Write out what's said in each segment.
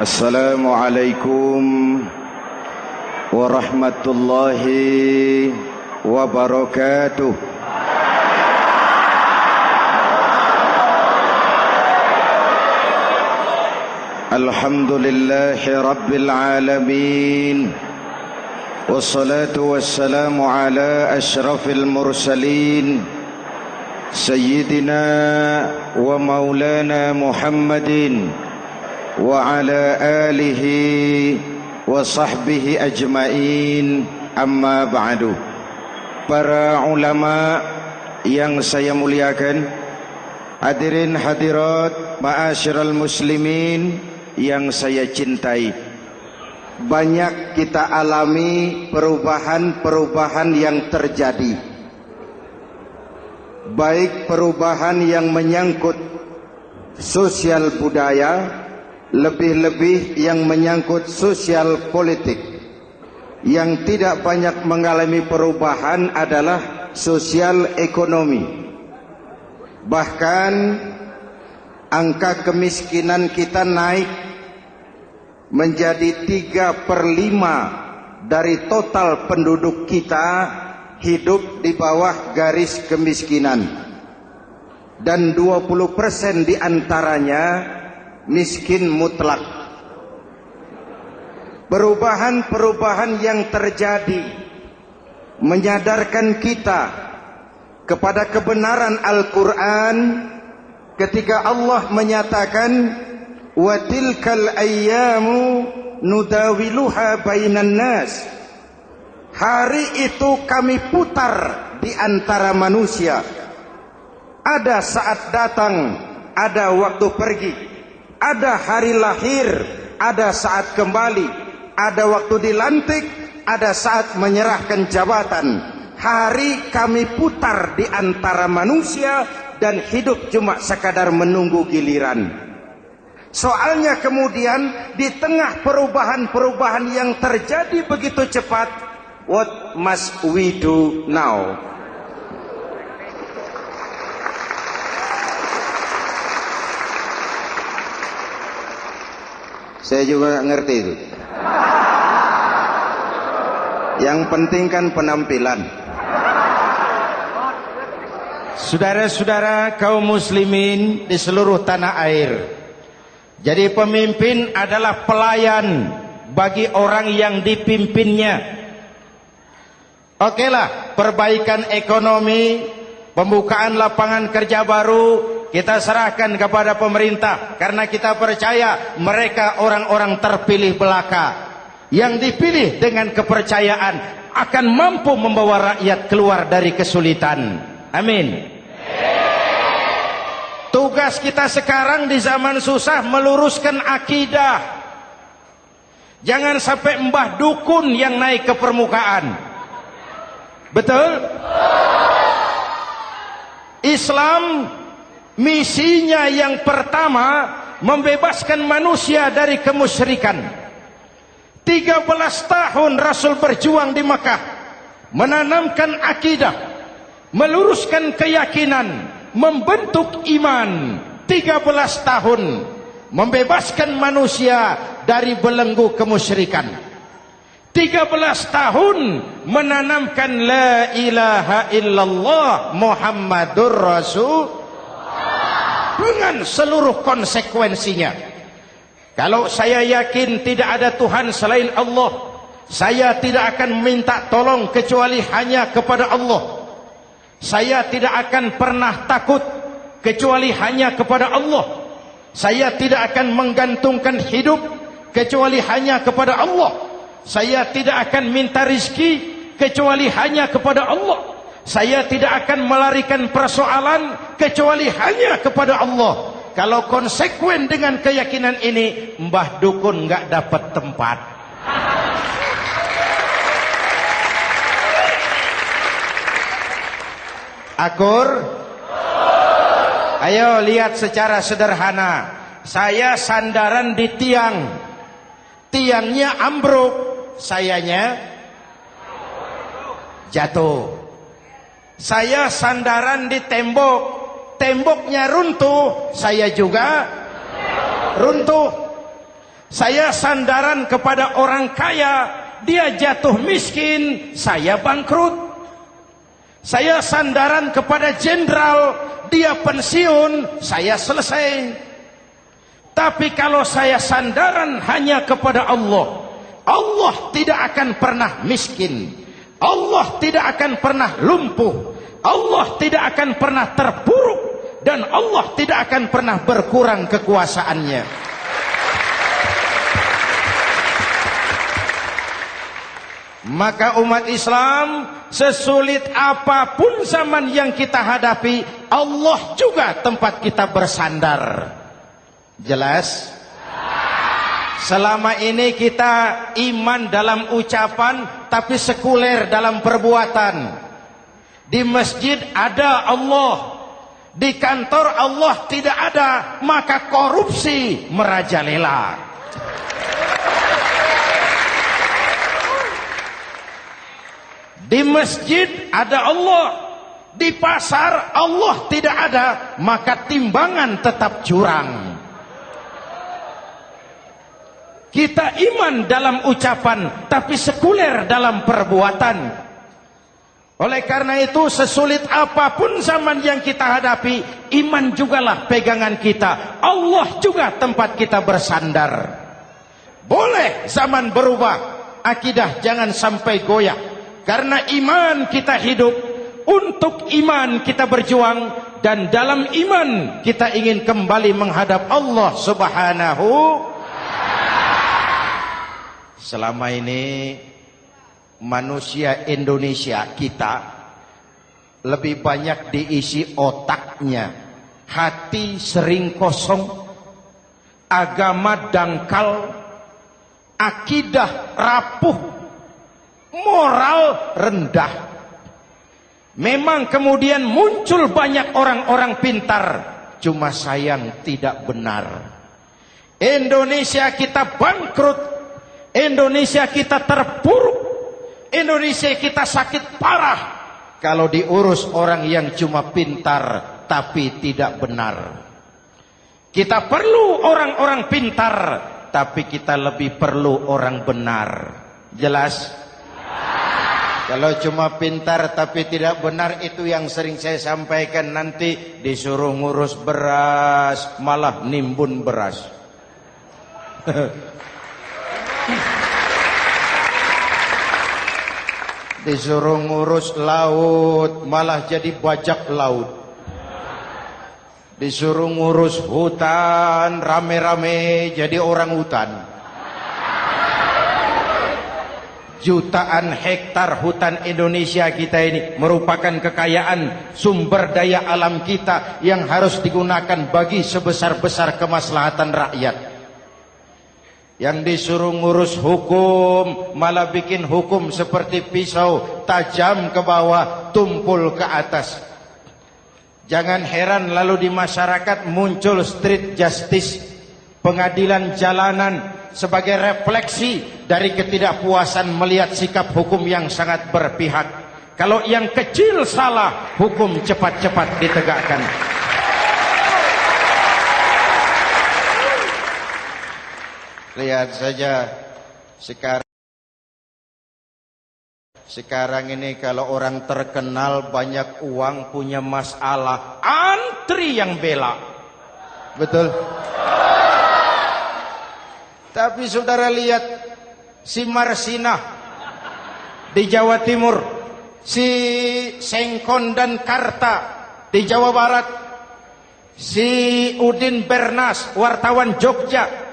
Assalamualaikum warahmatullahi wabarakatuh. Alhamdulillahi rabbil alamin. Wassalatu wassalamu ala ashrafil mursalin Sayyidina wa maulana Muhammadin wa ala alihi wa sahbihi ajmain, amma ba'du. Para ulama yang saya muliakan, hadirin hadirat ma'asyiral muslimin yang saya cintai, banyak kita alami perubahan-perubahan yang terjadi, baik perubahan yang menyangkut sosial budaya, lebih-lebih yang menyangkut sosial politik. Yang tidak banyak mengalami perubahan adalah sosial ekonomi. Bahkan angka kemiskinan kita naik menjadi 3/5 dari total penduduk kita hidup di bawah garis kemiskinan, dan 20% diantaranya miskin mutlak. Perubahan-perubahan yang terjadi menyadarkan kita kepada kebenaran Al-Quran ketika Allah menyatakan wa tilkal ayyamu nudawiluha bainan nas. Hari itu kami putar di antara manusia. Ada saat datang, ada waktu pergi. Ada hari lahir, ada saat kembali. Ada waktu dilantik, ada saat menyerahkan jabatan. Hari kami putar di antara manusia dan hidup cuma sekadar menunggu giliran. Soalnya kemudian di tengah perubahan-perubahan yang terjadi begitu cepat, what must we do now? Saya juga nggak ngerti itu. Yang penting kan penampilan. Saudara-saudara kaum muslimin di seluruh tanah air, jadi pemimpin adalah pelayan bagi orang yang dipimpinnya. Okelah, perbaikan ekonomi, pembukaan lapangan kerja baru kita serahkan kepada pemerintah, karena kita percaya mereka orang-orang terpilih belaka yang dipilih dengan kepercayaan akan mampu membawa rakyat keluar dari kesulitan. Amin. Tugas kita sekarang di zaman susah meluruskan akidah. Jangan sampai mbah dukun yang naik ke permukaan. Betul? Islam misinya yang pertama membebaskan manusia dari kemusyrikan. 13 tahun Rasul berjuang di Mekah, menanamkan akidah, meluruskan keyakinan, membentuk iman. 13 tahun membebaskan manusia dari belenggu kemusyrikan. 13 tahun menanamkan la ilaha illallah Muhammadur Rasul dengan seluruh konsekuensinya. Kalau saya yakin tidak ada Tuhan selain Allah, saya tidak akan minta tolong kecuali hanya kepada Allah. Saya tidak akan pernah takut kecuali hanya kepada Allah. Saya tidak akan menggantungkan hidup kecuali hanya kepada Allah. Saya tidak akan minta rizki kecuali hanya kepada Allah. Saya tidak akan melarikan persoalan kecuali hanya kepada Allah. Kalau konsekuen dengan keyakinan ini, mbah dukun nggak dapat tempat. Akur? Ayo lihat secara sederhana. Saya sandaran di tiang, tiangnya ambruk, sayanya jatuh. Saya sandaran di tembok, temboknya runtuh, saya juga runtuh. Saya sandaran kepada orang kaya, dia jatuh miskin, saya bangkrut. Saya sandaran kepada jenderal, dia pensiun, saya selesai. Tapi kalau saya sandaran hanya kepada Allah, Allah tidak akan pernah miskin, Allah tidak akan pernah lumpuh, Allah tidak akan pernah terpuruk, dan Allah tidak akan pernah berkurang kekuasaannya. Maka umat Islam, sesulit apapun zaman yang kita hadapi, Allah juga tempat kita bersandar. Jelas? Selama ini kita iman dalam ucapan, tapi sekuler dalam perbuatan. Di masjid ada Allah, di kantor Allah tidak ada, maka korupsi merajalela. Di masjid ada Allah, di pasar Allah tidak ada, maka timbangan tetap curang. Kita iman dalam ucapan, tapi sekuler dalam perbuatan. Oleh karena itu, sesulit apapun zaman yang kita hadapi, iman jugalah pegangan kita. Allah juga tempat kita bersandar. Boleh zaman berubah, akidah jangan sampai goyah. Karena iman kita hidup, untuk iman kita berjuang, dan dalam iman kita ingin kembali menghadap Allah Subhanahu. Selama ini manusia Indonesia kita lebih banyak diisi otaknya, hati sering kosong, agama dangkal, akidah rapuh, moral rendah. Memang kemudian muncul banyak orang-orang pintar, cuma sayang tidak benar. Indonesia kita bangkrut, Indonesia kita terpuruk, Indonesia kita sakit parah kalau diurus orang yang cuma pintar tapi tidak benar. Kita perlu orang-orang pintar, tapi kita lebih perlu orang benar. Jelas? Kalau cuma pintar tapi tidak benar, itu yang sering saya sampaikan, nanti disuruh ngurus beras malah nimbun beras. Disuruh ngurus laut malah jadi bajak laut. Disuruh ngurus hutan rame-rame jadi orang hutan. Jutaan hektar hutan Indonesia kita ini merupakan kekayaan sumber daya alam kita yang harus digunakan bagi sebesar-besar kemaslahatan rakyat. Yang disuruh ngurus hukum malah bikin hukum seperti pisau, tajam ke bawah, tumpul ke atas. Jangan heran lalu di masyarakat muncul street justice, pengadilan jalanan, sebagai refleksi dari ketidakpuasan melihat sikap hukum yang sangat berpihak. Kalau yang kecil salah, hukum cepat-cepat ditegakkan. Lihat saja sekarang ini kalau orang terkenal banyak uang punya masalah, antri yang bela. Betul? Tapi saudara lihat si Marsinah di Jawa Timur, si Sengkon dan Karta di Jawa Barat, si Udin Bernas wartawan Jogja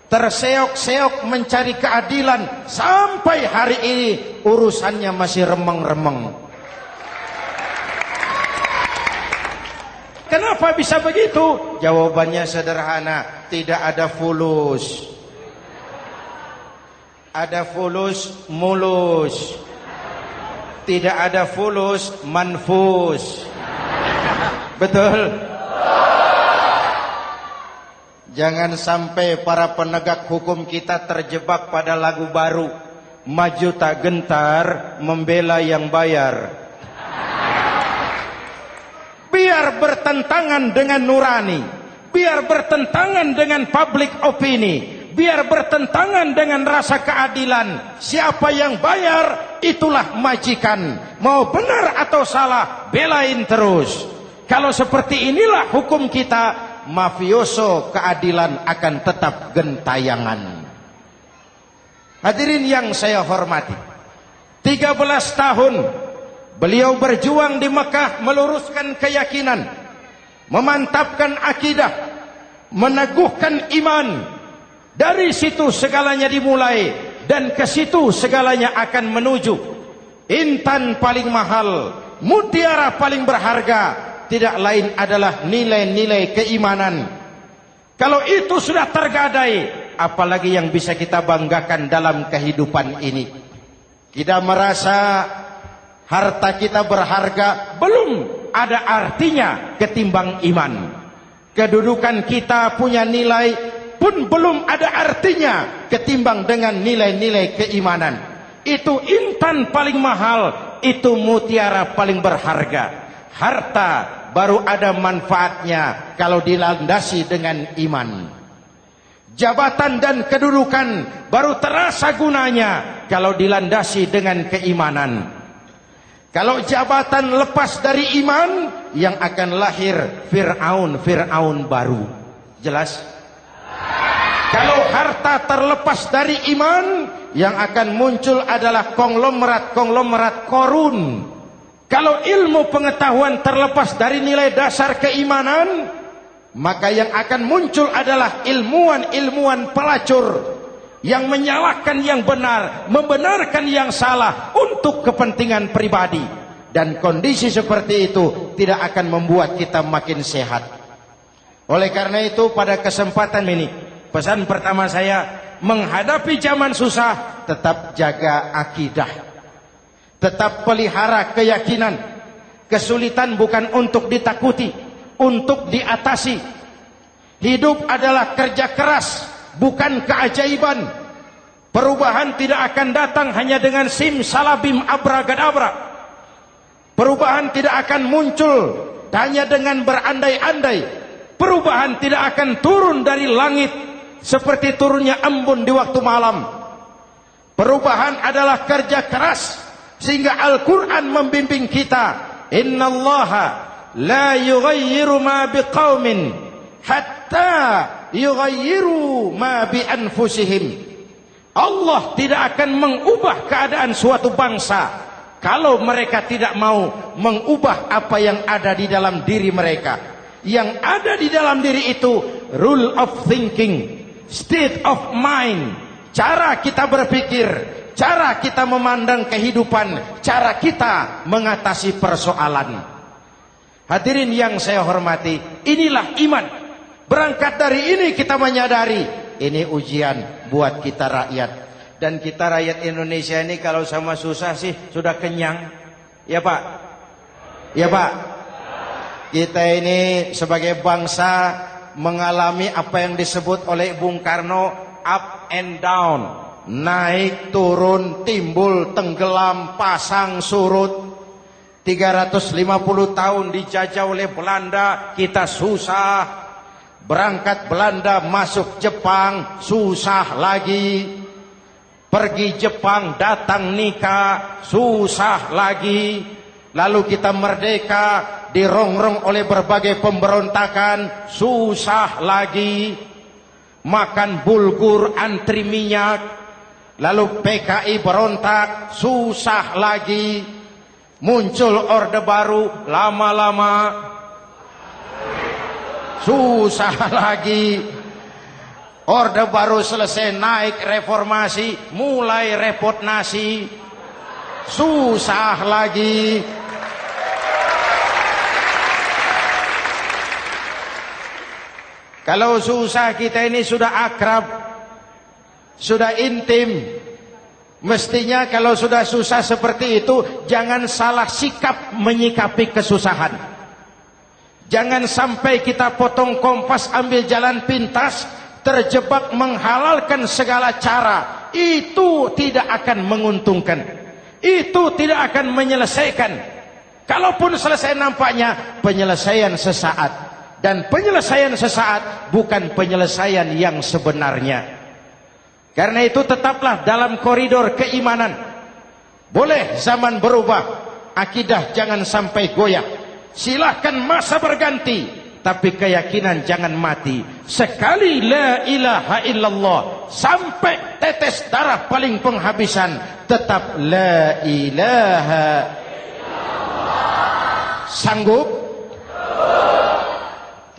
terseok-seok mencari keadilan, sampai hari ini urusannya masih remeng-remeng. Kenapa bisa begitu? Jawabannya sederhana, tidak ada fulus. Ada fulus mulus, tidak ada fulus manfus. Betul? Jangan sampai para penegak hukum kita terjebak pada lagu baru, maju tak gentar membela yang bayar. Biar bertentangan dengan nurani, biar bertentangan dengan public opini, biar bertentangan dengan rasa keadilan. Siapa yang bayar, itulah majikan. Mau benar atau salah, belain terus. Kalau seperti inilah hukum kita, mafioso keadilan akan tetap gentayangan. Hadirin yang saya hormati, 13 tahun beliau berjuang di Mekah, meluruskan keyakinan, memantapkan akidah, meneguhkan iman. Dari situ segalanya dimulai, dan ke situ segalanya akan menuju. Intan paling mahal, mutiara paling berharga, tidak lain adalah nilai-nilai keimanan. Kalau itu sudah tergadai, apalagi yang bisa kita banggakan dalam kehidupan ini? Kita merasa harta kita berharga, belum ada artinya ketimbang iman. Kedudukan kita punya nilai pun belum ada artinya ketimbang dengan nilai-nilai keimanan. Itu intan paling mahal, itu mutiara paling berharga. Harta baru ada manfaatnya kalau dilandasi dengan iman. Jabatan dan kedudukan baru terasa gunanya kalau dilandasi dengan keimanan. Kalau jabatan lepas dari iman, yang akan lahir Fir'aun baru. Jelas? Kalau harta terlepas dari iman, yang akan muncul adalah konglomerat Korun. Kalau ilmu pengetahuan terlepas dari nilai dasar keimanan, maka yang akan muncul adalah ilmuwan pelacur yang menyalahkan yang benar, membenarkan yang salah untuk kepentingan pribadi. Dan kondisi seperti itu tidak akan membuat kita makin sehat. Oleh karena itu, pada kesempatan ini, pesan pertama saya, menghadapi zaman susah, tetap jaga akidah, tetap pelihara keyakinan. Kesulitan bukan untuk ditakuti, untuk diatasi. Hidup adalah kerja keras, bukan keajaiban. Perubahan tidak akan datang hanya dengan simsalabim abragadabra. Perubahan tidak akan muncul hanya dengan berandai-andai. Perubahan tidak akan turun dari langit seperti turunnya embun di waktu malam. Perubahan adalah kerja keras, sehingga Al-Quran membimbing kita, innallaha la yughayyiru ma biqaumin hatta yughayyiru ma bi anfusihim. Allah tidak akan mengubah keadaan suatu bangsa kalau mereka tidak mau mengubah apa yang ada di dalam diri mereka. Yang ada di dalam diri itu rule of thinking, state of mind, cara kita berpikir, cara kita memandang kehidupan, cara kita mengatasi persoalan. Hadirin yang saya hormati, inilah iman. Berangkat dari ini kita menyadari, ini ujian buat kita rakyat. Dan kita rakyat Indonesia ini kalau sama susah sih sudah kenyang. Ya Pak? Ya Pak? Kita ini sebagai bangsa mengalami apa yang disebut oleh Bung Karno up and down. Naik, turun, timbul, tenggelam, pasang, surut. 350 tahun dijajah oleh Belanda, kita susah. Berangkat Belanda masuk Jepang, susah lagi. Pergi Jepang, datang nikah, susah lagi. Lalu kita merdeka, dirongrong oleh berbagai pemberontakan, susah lagi. Makan bulgur, antri minyak. Lalu PKI berontak, susah lagi. Muncul orde baru, lama-lama susah lagi. Orde baru selesai, naik reformasi, mulai repot nasi, susah lagi. Kalau susah kita ini sudah akrab, sudah intim. Mestinya kalau sudah susah seperti itu, jangan salah sikap menyikapi kesusahan. Jangan sampai kita potong kompas, ambil jalan pintas, terjebak menghalalkan segala cara. Itu tidak akan menguntungkan. Itu tidak akan menyelesaikan. Kalaupun selesai nampaknya penyelesaian sesaat. Dan penyelesaian sesaat bukan penyelesaian yang sebenarnya. Karena itu tetaplah dalam koridor keimanan. Boleh zaman berubah, akidah jangan sampai goyah. Silahkan masa berganti, tapi keyakinan jangan mati. Sekali la ilaha illallah, sampai tetes darah paling penghabisan, tetap la ilaha illallah. Sanggup?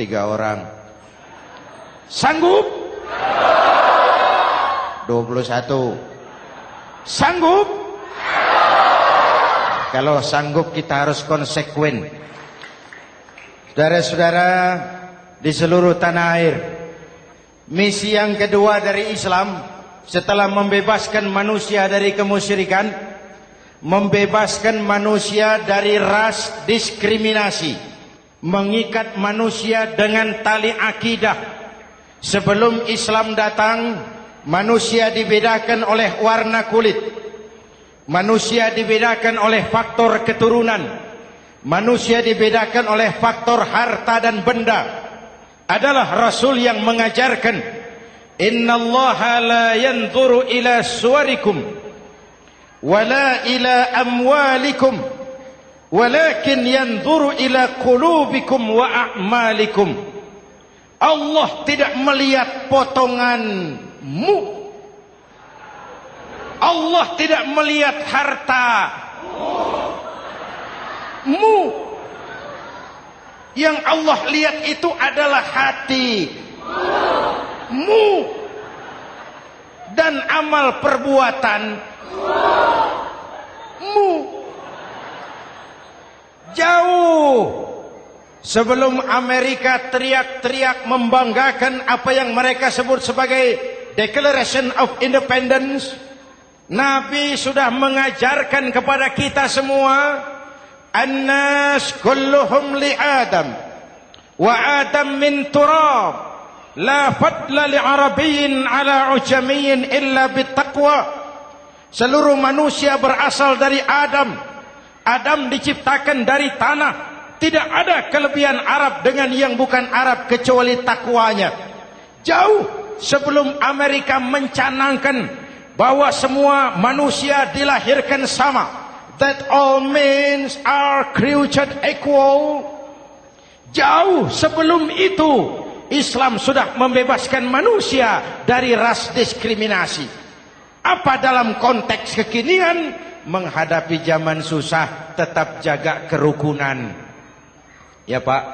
3 orang. Sanggup? 21. Sanggup? Kalau sanggup kita harus konsekuen. Saudara-saudara di seluruh tanah air, misi yang kedua dari Islam setelah membebaskan manusia dari kemusyrikan, membebaskan manusia dari ras diskriminasi, mengikat manusia dengan tali akidah. Sebelum Islam datang, manusia dibedakan oleh warna kulit, manusia dibedakan oleh faktor keturunan, manusia dibedakan oleh faktor harta dan benda. Adalah Rasul yang mengajarkan, innallaha la yanzuru ila suwarikum wala ila amwalikum walakin yanzuru ila qulubikum wa a'malikum. Allah tidak melihat potonganmu, Allah tidak melihat hartamu. Yang Allah lihat itu adalah hatimu dan amal perbuatanmu. Jauh sebelum Amerika teriak-teriak membanggakan apa yang mereka sebut sebagai Declaration of Independence, Nabi sudah mengajarkan kepada kita semua, annas kulluhum li Adam wa Adam min turab la fadla li arabiyyin ala ujamiyyin illa bittaqwa. Seluruh manusia berasal dari Adam. Adam diciptakan dari tanah. Tidak ada kelebihan Arab dengan yang bukan Arab kecuali takwanya. Jauh sebelum Amerika mencanangkan bahwa semua manusia dilahirkan sama, that all men are created equal. Jauh sebelum itu Islam sudah membebaskan manusia dari ras diskriminasi. Apa dalam konteks kekinian? Menghadapi zaman susah tetap jaga kerukunan. Ya Pak,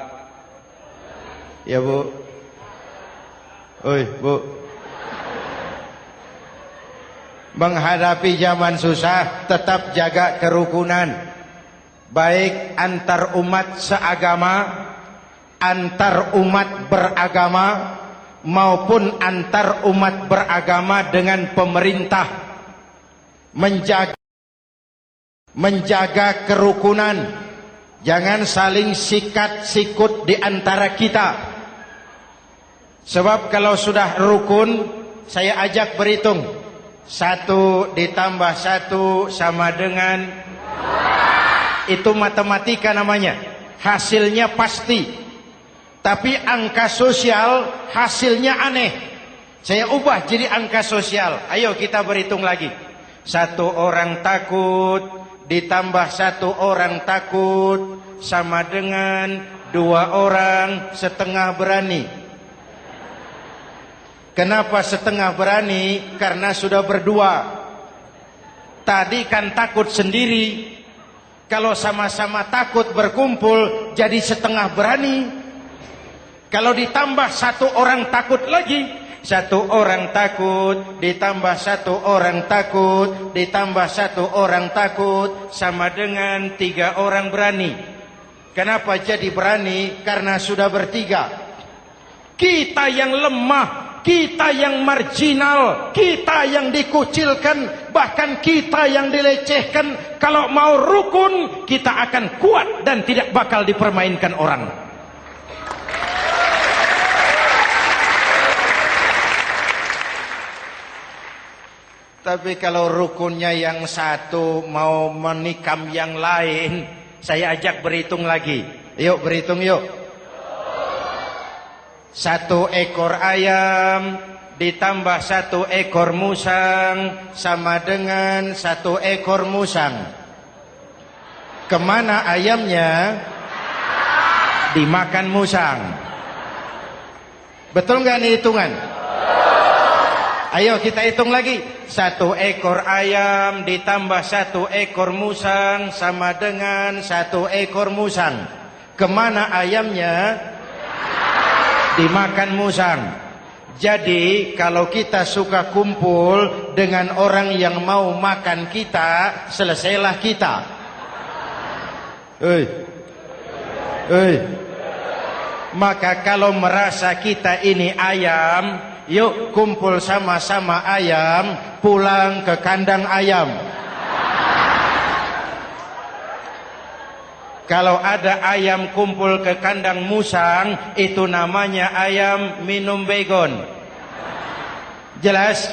ya Bu, oi Bu. Menghadapi zaman susah tetap jaga kerukunan, baik antar umat seagama, antar umat beragama, maupun antar umat beragama dengan pemerintah. Menjaga kerukunan. Jangan saling sikat sikut di antara kita. Sebab kalau sudah rukun, saya ajak berhitung. 1 ditambah 1 sama dengan, itu matematika namanya. Hasilnya pasti. Tapi angka sosial hasilnya aneh. Saya ubah jadi angka sosial. Ayo kita berhitung lagi. 1 orang takut ditambah 1 orang takut sama dengan 2 orang setengah berani. Kenapa setengah berani? Karena sudah berdua. Tadi kan takut sendiri. Kalau sama-sama takut berkumpul jadi setengah berani. Kalau ditambah 1 orang takut lagi, 1 orang takut ditambah 1 orang takut ditambah 1 orang takut sama dengan 3 orang berani. Kenapa jadi berani? Karena sudah bertiga. Kita yang lemah, kita yang marginal, kita yang dikucilkan, bahkan kita yang dilecehkan, kalau mau rukun kita akan kuat dan tidak bakal dipermainkan orang. Tapi kalau rukunnya yang satu mau menikam yang lain, saya ajak berhitung lagi. Yuk berhitung yuk. 1 ekor ayam ditambah 1 ekor musang sama dengan 1 ekor musang. Kemana ayamnya? Dimakan musang. Betul nggak nih hitungan? Ayo kita hitung lagi. 1 ekor ayam ditambah 1 ekor musang sama dengan 1 ekor musang. Kemana ayamnya? Dimakan musang. Jadi kalau kita suka kumpul dengan orang yang mau makan kita, selesailah kita. Maka kalau merasa kita ini ayam, yuk kumpul sama-sama ayam, pulang ke kandang ayam. Kalau ada ayam kumpul ke kandang musang, itu namanya ayam minum baygon. Jelas?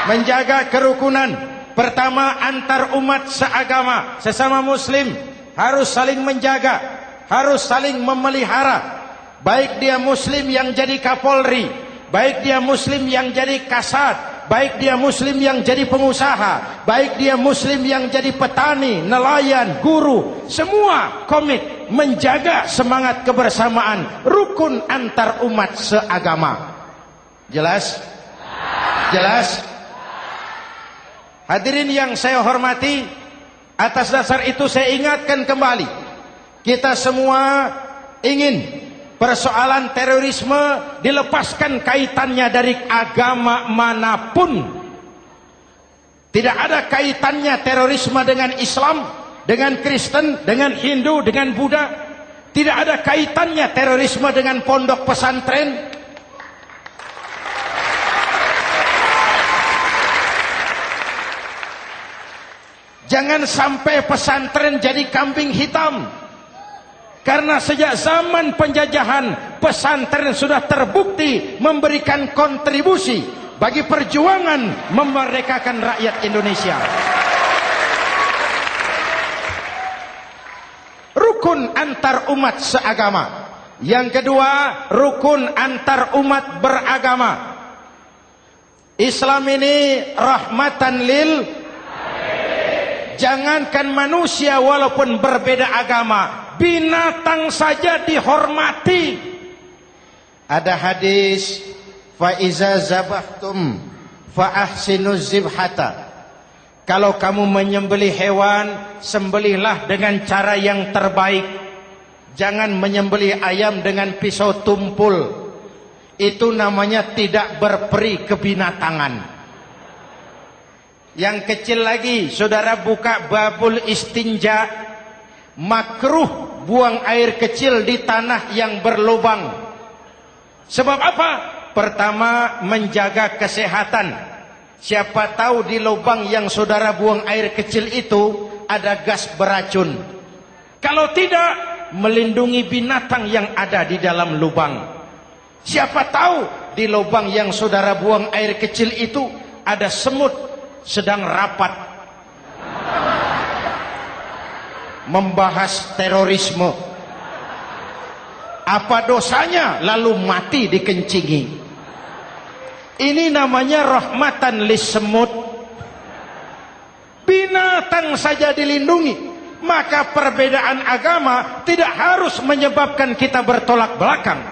Menjaga kerukunan. Pertama, antar umat seagama, sesama muslim harus saling menjaga, harus saling memelihara. Baik dia muslim yang jadi kapolri, baik dia muslim yang jadi kasat, baik dia muslim yang jadi pengusaha, baik dia muslim yang jadi petani, nelayan, guru, semua komit menjaga semangat kebersamaan, rukun antar umat seagama. Jelas? Jelas? Hadirin yang saya hormati, atas dasar itu saya ingatkan kembali, kita semua ingin persoalan terorisme dilepaskan kaitannya dari agama manapun. Tidak ada kaitannya terorisme dengan Islam, dengan Kristen, dengan Hindu, dengan Buddha. Tidak ada kaitannya terorisme dengan pondok pesantren. Jangan sampai pesantren jadi kambing hitam. Karena sejak zaman penjajahan, pesantren sudah terbukti memberikan kontribusi bagi perjuangan memerdekakan rakyat Indonesia. Rukun antar umat seagama. Yang kedua, rukun antar umat beragama. Islam ini rahmatan lil alamin. Jangankan manusia walaupun berbeda agama, binatang saja dihormati. Ada hadis, fa iza zabahtum fa ahsinuz zibhata. Kalau kamu menyembelih hewan, sembelihlah dengan cara yang terbaik. Jangan menyembelih ayam dengan pisau tumpul. Itu namanya tidak berperi kebinatangan. Yang kecil lagi, saudara buka babul istinja, makruh buang air kecil di tanah yang berlubang. Sebab apa? Pertama, menjaga kesehatan. Siapa tahu di lubang yang saudara buang air kecil itu ada gas beracun. Kalau tidak, melindungi binatang yang ada di dalam lubang. Siapa tahu di lubang yang saudara buang air kecil itu ada semut sedang rapat membahas terorisme. Apa dosanya lalu mati dikencingi? Ini namanya rahmatan lis semut. Binatang saja dilindungi. Maka perbedaan agama tidak harus menyebabkan kita bertolak belakang.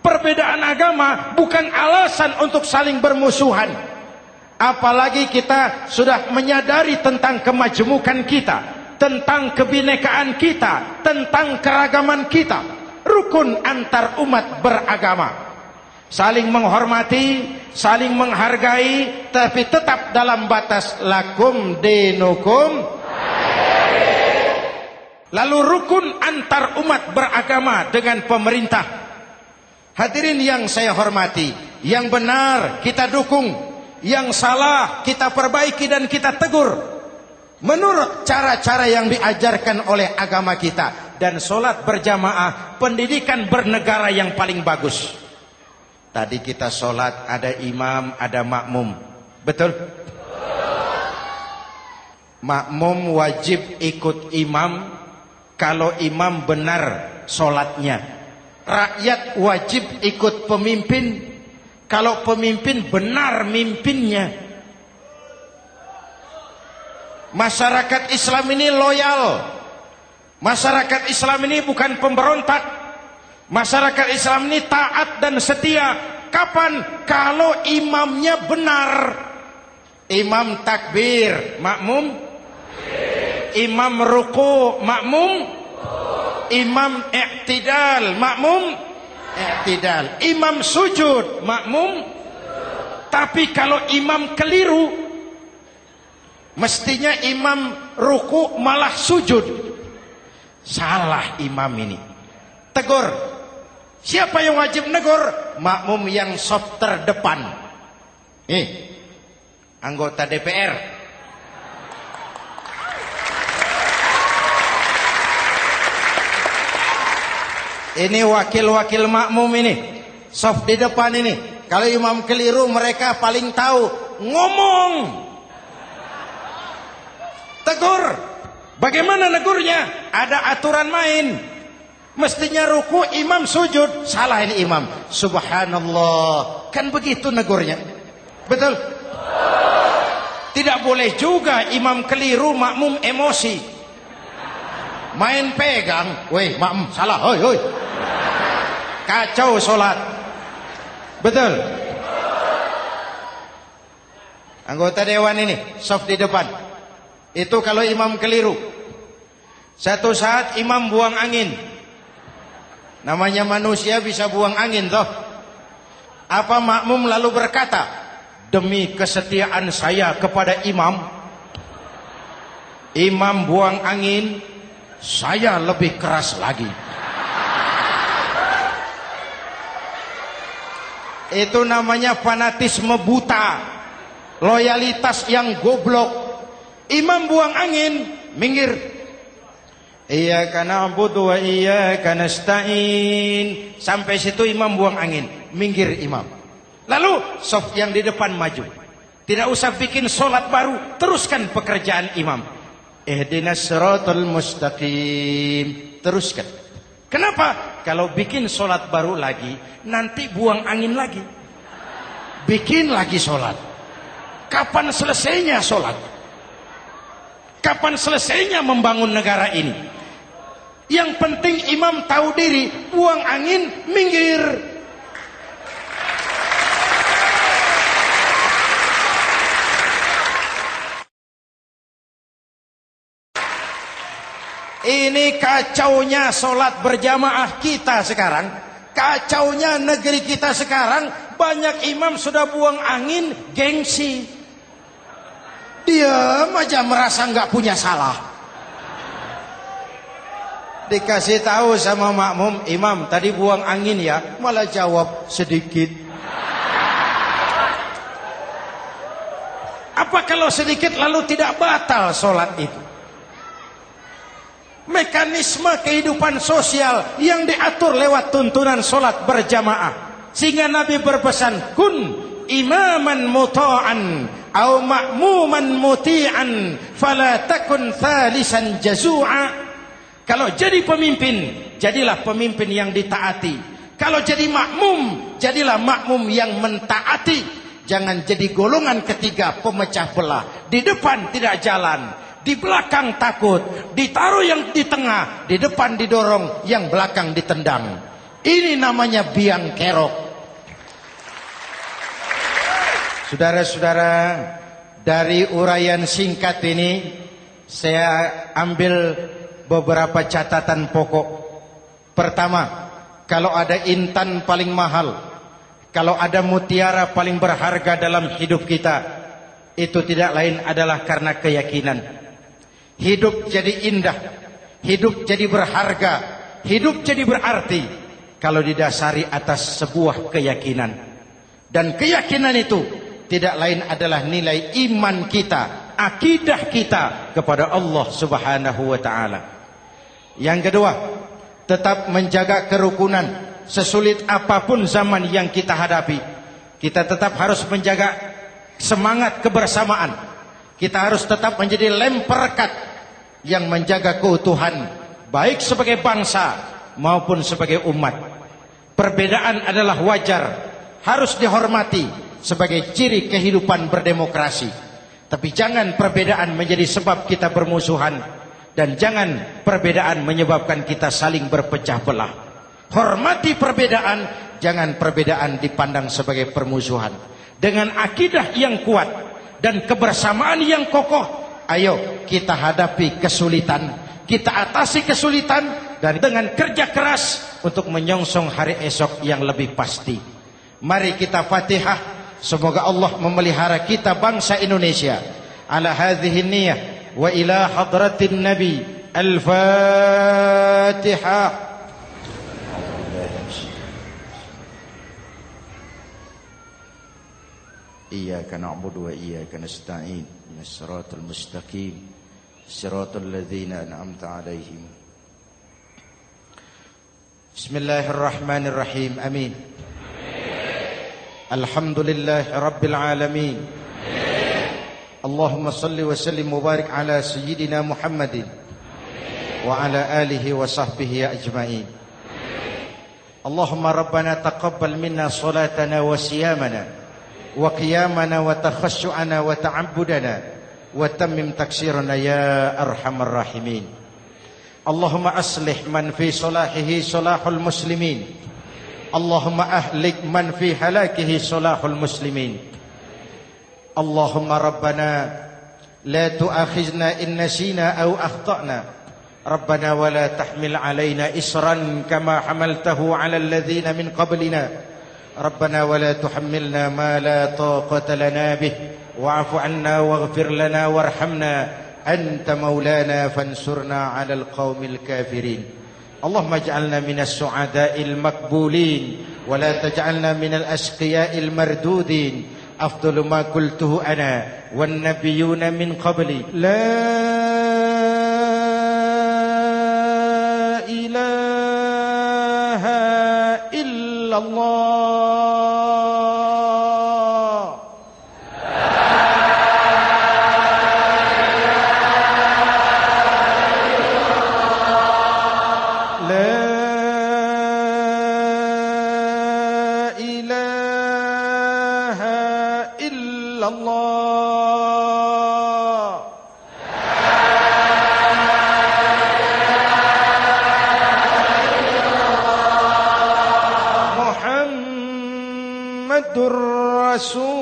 Perbedaan agama bukan alasan untuk saling bermusuhan. Apalagi kita sudah menyadari tentang kemajemukan kita, tentang kebinekaan kita, tentang keragaman kita. Rukun antar umat beragama. Saling menghormati, saling menghargai, tapi tetap dalam batas lakum dinukum. Lalu rukun antar umat beragama dengan pemerintah. Hadirin yang saya hormati, yang benar kita dukung, yang salah kita perbaiki dan kita tegur menurut cara-cara yang diajarkan oleh agama kita. Dan sholat berjamaah, pendidikan bernegara yang paling bagus. Tadi kita sholat ada imam, ada makmum, betul? Makmum wajib ikut imam kalau imam benar sholatnya. Rakyat wajib ikut pemimpin kalau pemimpin benar mimpinnya. Masyarakat Islam ini loyal. Masyarakat Islam ini bukan pemberontak. Masyarakat Islam ini taat dan setia. Kapan? Kalau imamnya benar. Imam takbir, makmum. Imam ruku, makmum. Imam i'tidal, makmum. I'tidal. Imam sujud, makmum. Tapi kalau imam keliru, mestinya imam ruku malah sujud. Salah imam ini. Tegur. Siapa yang wajib negur? Makmum yang saf terdepan. Anggota DPR. Ini wakil-wakil makmum ini, saf di depan ini. Kalau imam keliru, mereka paling tahu. Ngomong. Tegur. Bagaimana negurnya? Ada aturan main. Mestinya ruku, imam sujud. Salah ini imam. Subhanallah. Kan begitu negurnya. Betul? Tidak boleh juga imam keliru, makmum emosi. Main pegang. Weh, makmum salah. Hoi, hoi. Kacau sholat. Betul? Anggota dewan ini, saf di depan. Itu kalau imam keliru. Satu saat imam buang angin. Namanya manusia bisa buang angin toh. Apa makmum lalu berkata, demi kesetiaan saya kepada imam, imam buang angin, saya lebih keras lagi. Itu namanya fanatisme buta, loyalitas yang goblok. Imam buang angin, minggir. Iyyaka na'budu wa iyyaka nasta'in. Sampai situ imam buang angin, minggir imam. Lalu saf yang di depan maju. Tidak usah bikin solat baru, teruskan pekerjaan imam. Ihdinas siratal mustaqim. Teruskan. Kenapa? Kalau bikin solat baru lagi, nanti buang angin lagi. Bikin lagi solat. Kapan selesainya solat? Kapan selesainya membangun negara ini? Yang penting imam tahu diri, buang angin, minggir. Ini kacaunya solat berjamaah kita sekarang. Kacaunya negeri kita sekarang. Banyak imam sudah buang angin, gengsi. Dia aja merasa nggak punya salah. Dikasih tahu sama makmum, imam tadi buang angin ya, malah jawab sedikit. Apa kalau sedikit lalu tidak batal solat itu? Mekanisme kehidupan sosial yang diatur lewat tuntunan solat berjamaah. Sehingga Nabi berpesan, kun imaman muta'an au ma'muman muti'an fala takun thalisan jazu'a. Kalau jadi pemimpin, jadilah pemimpin yang ditaati. Kalau jadi makmum, jadilah makmum yang mentaati. Jangan jadi golongan ketiga pemecah belah. Di depan tidak jalan, di belakang takut, ditaruh yang di tengah, di depan didorong, yang belakang ditendang. Ini namanya biang kerok. Saudara-saudara, dari uraian singkat ini saya ambil beberapa catatan pokok. Pertama, kalau ada intan paling mahal, kalau ada mutiara paling berharga dalam hidup kita, itu tidak lain adalah karena keyakinan. Hidup jadi indah, hidup jadi berharga, hidup jadi berarti kalau didasari atas sebuah keyakinan. Dan keyakinan itu tidak lain adalah nilai iman kita, akidah kita kepada Allah Subhanahu wa taala. Yang kedua, tetap menjaga kerukunan. Sesulit apapun zaman yang kita hadapi, kita tetap harus menjaga semangat kebersamaan. Kita harus tetap menjadi lem perekat yang menjaga keutuhan, baik sebagai bangsa maupun sebagai umat. Perbedaan adalah wajar, harus dihormati sebagai ciri kehidupan berdemokrasi. Tapi jangan perbedaan menjadi sebab kita bermusuhan, dan jangan perbedaan menyebabkan kita saling berpecah belah. Hormati perbedaan, jangan perbedaan dipandang sebagai permusuhan. Dengan akidah yang kuat dan kebersamaan yang kokoh, ayo kita hadapi kesulitan, kita atasi kesulitan, dan dengan kerja keras untuk menyongsong hari esok yang lebih pasti. Mari kita Fatihah, semoga Allah memelihara kita bangsa Indonesia. Ala hadhihi niyah wa ila hadratin Nabi. Al-Fatihah. Iyyaka na'budu wa iyyaka nasta'in. Ihdinas siratal mustaqim. Siratal ladzina an'amta 'alaihim. Bismillahirrahmanirrahim. Amin. Alhamdulillahi rabbil alamin. Allahumma salli wa sallim mubarak ala sayyidina Muhammadin wa ala alihi wa sahbihi ajma'in. Allahumma rabbana taqabbal minna salatana wa siyamana wa qiyamana wa takhashu'ana wa ta'abbudana wa tammim taksirana ya arhamar rahimin. Allahumma aslih man fi salahihi salahul muslimin. Allahumma ahlik man fi halakihi salahul muslimin. Allahumma rabbana la tu'akhizna in nasina aw akhtana. Rabbana wa la tahmil alaina isran kama hamaltahu ala alladhina min qablina. Rabbana wa la tuhammilna ma la taqata lana bih wa'fu 'anna waghfir lana warhamna anta maulana fansurna 'alal qaumil kafirin. Allahumma ij'alna minas su'ada'il makbulin wa la taj'alna minal ashqiya'il mardudin. Afdalu ma qultuhu ana wan nabiyyuna min qabli. La ilaha illallah. Rasulullah.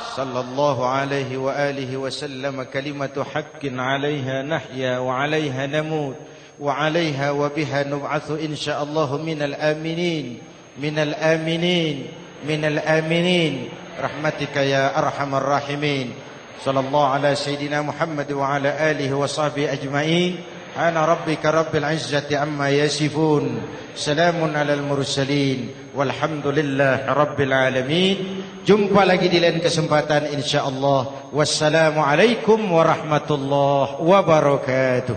Sallallahu alaihi wa alihi wa sallam. Kalimatu haqqin 'alaiha nahya wa 'alaiha namut wa 'alaiha wa biha nub'atsu insyaallah minal aminin minal aminin minal aminin rahmatika ya arhamar rahimin. Sallallahu ala sayyidina Muhammad wa ala alihi wa sahbihi ajma'in. Ana rabbika rabbil izzati amma yasifun. Salamun alal mursalin. Walhamdulillahi rabbil alamin. Jumpa lagi di lain kesempatan insyaallah. Wassalamualaikum warahmatullahi wabarakatuh.